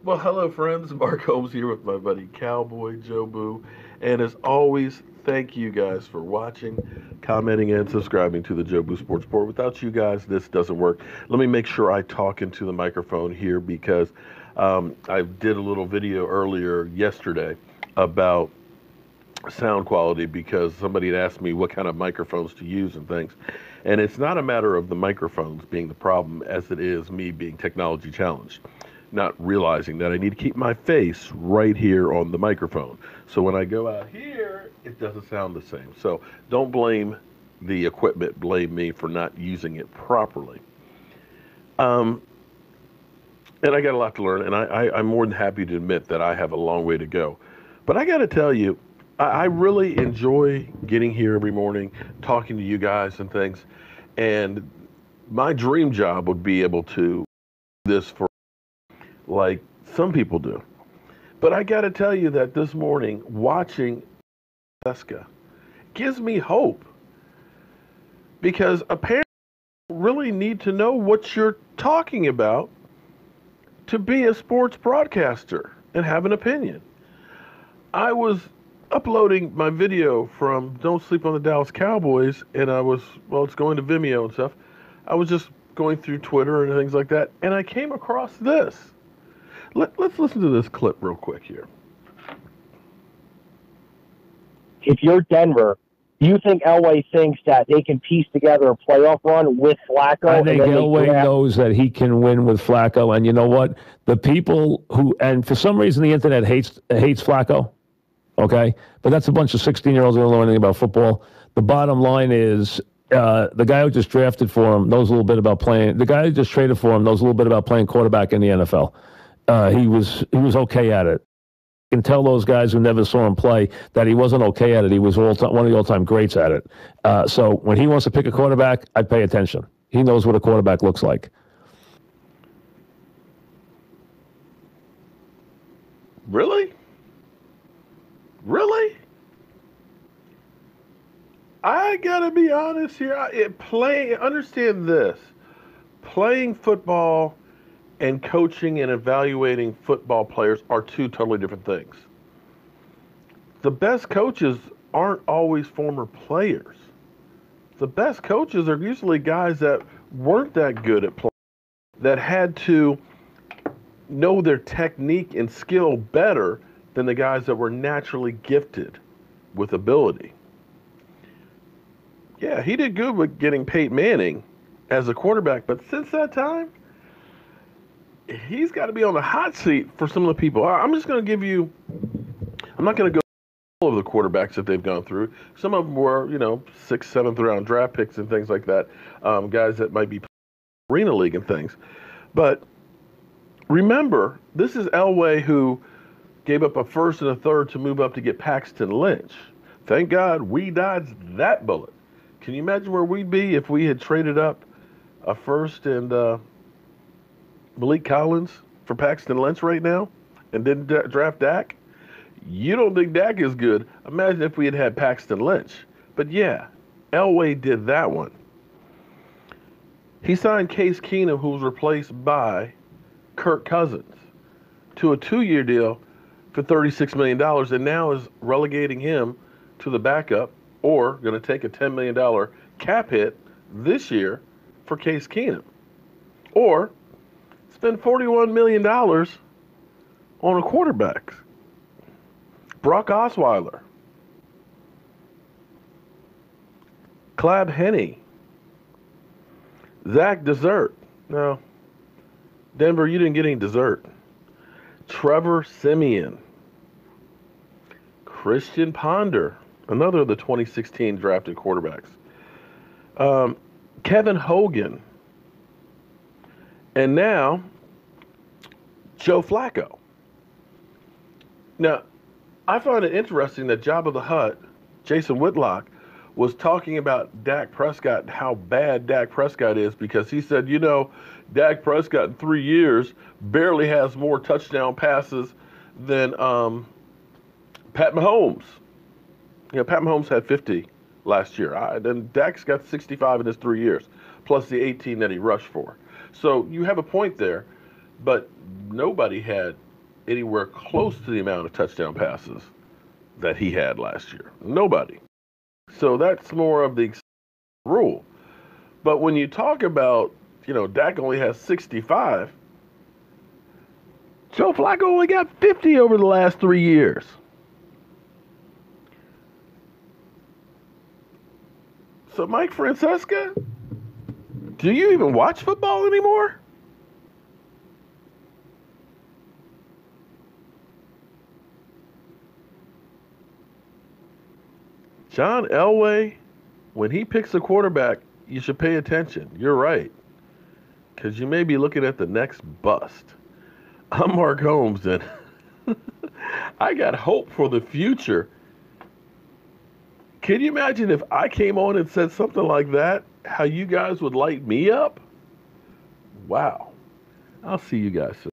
Well, hello, friends. Mark Holmes here with my buddy Cowboy Joe Boo. And as always, thank you guys for watching, commenting, and subscribing to the Joe Boo Sports Report. Without you guys, this doesn't work. Let me make sure I talk into the microphone here because I did a little video earlier yesterday about sound quality because somebody had asked me what kind of microphones to use and things. And it's not a matter of the microphones being the problem as it is me being technology challenged, not realizing that I need to keep my face right here on the microphone. So when I go out here, it doesn't sound the same. So don't blame the equipment, blame me for not using it properly. And I got a lot to learn, and I'm more than happy to admit that I have a long way to go. But I got to tell you, I really enjoy getting here every morning, talking to you guys and things. And my dream job would be able to do this for like some people do. But I got to tell you that this morning, watching Jessica gives me hope because apparently you really need to know what you're talking about to be a sports broadcaster and have an opinion. I was uploading my video from Don't Sleep on the Dallas Cowboys, and it's going to Vimeo and stuff. I was just going through Twitter and things like that, and I came across this. Let's listen to this clip real quick here. If you're Denver, do you think Elway thinks that they can piece together a playoff run with Flacco? I think Elway knows that he can win with Flacco. And you know what? The people who, and for some reason the internet hates Flacco, okay? But that's a bunch of 16-year-olds who don't know anything about football. The bottom line is the guy who just drafted for him knows a little bit about playing. The guy who just traded for him knows a little bit about playing quarterback in the NFL. He was okay at it. You can tell those guys who never saw him play that he wasn't okay at it. He was one of the all-time greats at it. So when he wants to pick a quarterback, I'd pay attention. He knows what a quarterback looks like. Really? Really? I gotta be honest here. Understand this. Playing football and coaching and evaluating football players are two totally different things. The best coaches aren't always former players. The best coaches are usually guys that weren't that good at playing, that had to know their technique and skill better than the guys that were naturally gifted with ability. Yeah, he did good with getting Peyton Manning as a quarterback, but since that time, he's got to be on the hot seat for some of the people. I'm just going to give you, I'm not going to go all of the quarterbacks that they've gone through. Some of them were, 6th, 7th round draft picks and things like that, guys that might be Arena League and things. But remember, this is Elway who gave up a first and a third to move up to get Paxton Lynch. Thank God we dodged that bullet. Can you imagine where we'd be if we had traded up a first and Malik Collins for Paxton Lynch right now and didn't draft Dak? You don't think Dak is good. Imagine if we had had Paxton Lynch. But yeah, Elway did that one. He signed Case Keenum, who was replaced by Kirk Cousins, to a 2-year deal for $36 million, and now is relegating him to the backup or going to take a $10 million cap hit this year for Case Keenum. Or spend $41 million on a quarterback. Brock Osweiler. Clab Henney. Zach Dessert. No. Denver, you didn't get any dessert. Trevor Siemian. Christian Ponder. Another of the 2016 drafted quarterbacks. Kevin Hogan. And now, Joe Flacco. Now, I find it interesting that Jabba the Hutt, Jason Whitlock, was talking about Dak Prescott and how bad Dak Prescott is because he said, Dak Prescott in 3 years barely has more touchdown passes than Pat Mahomes. Pat Mahomes had 50 last year. Then Dak's got 65 in his 3 years, plus the 18 that he rushed for. So you have a point there, but nobody had anywhere close to the amount of touchdown passes that he had last year. Nobody. So that's more of the rule. But when you talk about, Dak only has 65, Joe Flacco only got 50 over the last 3 years. So, Mike Francesa, do you even watch football anymore? John Elway, when he picks a quarterback, you should pay attention. You're right. Because you may be looking at the next bust. I'm Mark Holmes, and I got hope for the future. Can you imagine if I came on and said something like that, how you guys would light me up? Wow. I'll see you guys soon.